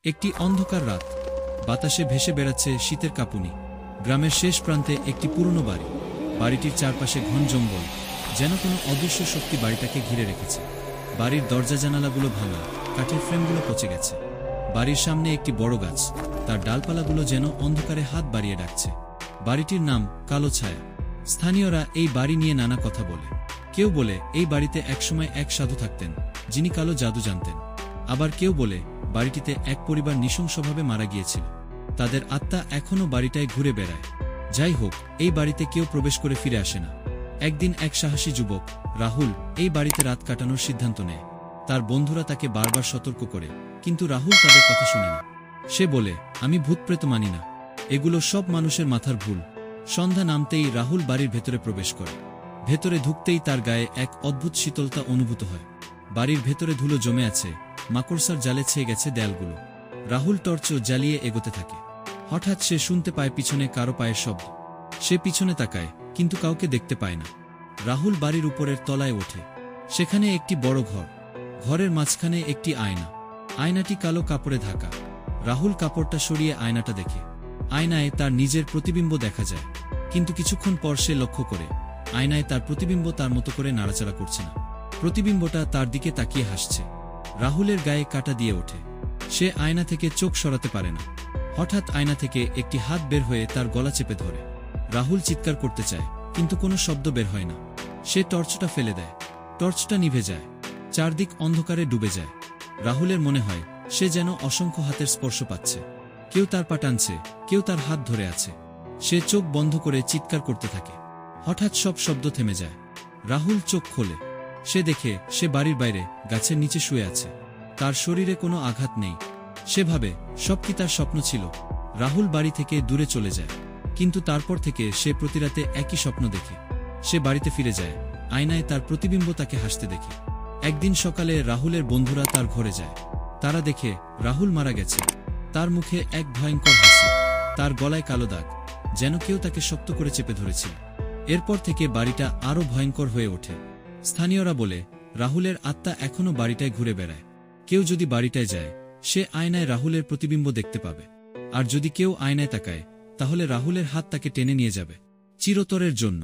একটি অন্ধকার রাত, বাতাসে ভেসে বেড়াচ্ছে শীতের কাঁপুনি। গ্রামের শেষ প্রান্তে একটি পুরনো বাড়ি, বাড়িটির চারপাশে ঘন জঙ্গল, যেন কোনো অদৃশ্য শক্তি বাড়িটাকে ঘিরে রেখেছে। বাড়ির দরজা জানালাগুলো ভাঙা, কাঠের ফ্রেমগুলো পচে গেছে। বাড়ির সামনে একটি বড় গাছ, তার ডালপালাগুলো যেন অন্ধকারে হাত বাড়িয়ে ডাকছে। বাড়িটির নাম কালো ছায়া। স্থানীয়রা এই বাড়ি নিয়ে নানা কথা বলে। কেউ বলে এই বাড়িতে একসময় এক সাধু থাকতেন, যিনি কালো জাদু জানতেন। আবার কেউ বলে বাড়িটিতে এক পরিবার নৃশংসভাবে মারা গিয়েছিল, তাদের আত্মা এখনও বাড়িটায় ঘুরে বেড়ায়। যাই হোক, এই বাড়িতে কেউ প্রবেশ করে ফিরে আসে না। একদিন এক সাহসী যুবক, রাহুল, এই বাড়িতে রাত কাটানোর সিদ্ধান্ত নেয়। তার বন্ধুরা তাকে বারবার সতর্ক করে, কিন্তু রাহুল তাদের কথা শোনে না। সে বলে, আমি ভূতপ্রেত মানি না, এগুলো সব মানুষের মাথার ভুল। সন্ধ্যা নামতেই রাহুল বাড়ির ভেতরে প্রবেশ করে। ভেতরে ঢুকতেই তার গায়ে এক অদ্ভুত শীতলতা অনুভূত হয়। বাড়ির ভেতরে ধুলো জমে আছে, মাকড়সার জালে ছেয়ে গেছে দেয়ালগুলো। রাহুল টর্চ জ্বালিয়ে এগোতে থাকে। হঠাৎ সে শুনতে পায় পিছনে কারো পায়ের শব্দ। সে পিছনে তাকায়, কিন্তু কাউকে দেখতে পায় না। রাহুল বাড়ির উপরের তলায় ওঠে। সেখানে একটি বড় ঘর, ঘরের মাঝখানে একটি আয়না। আয়নাটি কালো কাপড়ে ঢাকা। রাহুল কাপড়টা সরিয়ে আয়নাটা দেখে। আয়নায় তার নিজের প্রতিবিম্ব দেখা যায়, কিন্তু কিছুক্ষণ পর সে লক্ষ্য করে আয়নায় তার প্রতিবিম্ব তার মতো করে নাড়াচাড়া করছে না। প্রতিবিম্বটা তার দিকে তাকিয়ে হাসছে। রাহুলের গায়ে কাঁটা দিয়ে ওঠে। সে আয়না থেকে চোখ সরাতে পারে না। হঠাৎ আয়না থেকে একটি হাত বের হয়ে তার গলা চেপে ধরে। রাহুল চিৎকার করতে চায়, কিন্তু কোনো শব্দ বের হয় না। সে টর্চটা ফেলে দেয়। টর্চটা নিভে যায়। চারদিক অন্ধকারে ডুবে যায়। রাহুলের মনে হয় সে যেন অসংখ্য হাতের স্পর্শ পাচ্ছে। কেউ তার পা টানছে, কেউ তার হাত ধরে আছে। সে চোখ বন্ধ করে চিৎকার করতে থাকে। হঠাৎ সব শব্দ থেমে যায়। রাহুল চোখ খোলে। সে দেখে সে বাড়ির বাইরে গাছের নিচে শুয়ে আছে। তার শরীরে কোনো আঘাত নেই। সে ভাবে সব কি তার স্বপ্ন ছিল। রাহুল বাড়ি থেকে দূরে চলে যায়, কিন্তু তারপর থেকে সে প্রতিরাতে একই স্বপ্ন দেখে। সে বাড়িতে ফিরে যায়। আয়নায় তার প্রতিবিম্ব তাকে হাসতে দেখে। একদিন সকালে রাহুলের বন্ধুরা তার ঘরে যায়। তারা দেখে রাহুল মারা গেছে। তার মুখে এক ভয়ঙ্কর হাসি, তার গলায় কালো দাগ, যেন কেউ তাকে শক্ত করে চেপে ধরেছিল। এরপর থেকে বাড়িটা আরও ভয়ঙ্কর হয়ে ওঠে। স্থানীয়রা বলে রাহুলের আত্মা এখনও বাড়িটায় ঘুরে বেড়ায়। কেউ যদি বাড়িটায় যায়, সে আয়নায় রাহুলের প্রতিবিম্ব দেখতে পাবে। আর যদি কেউ আয়নায় তাকায়, তাহলে রাহুলের হাত তাকে টেনে নিয়ে যাবে চিরতরের জন্য।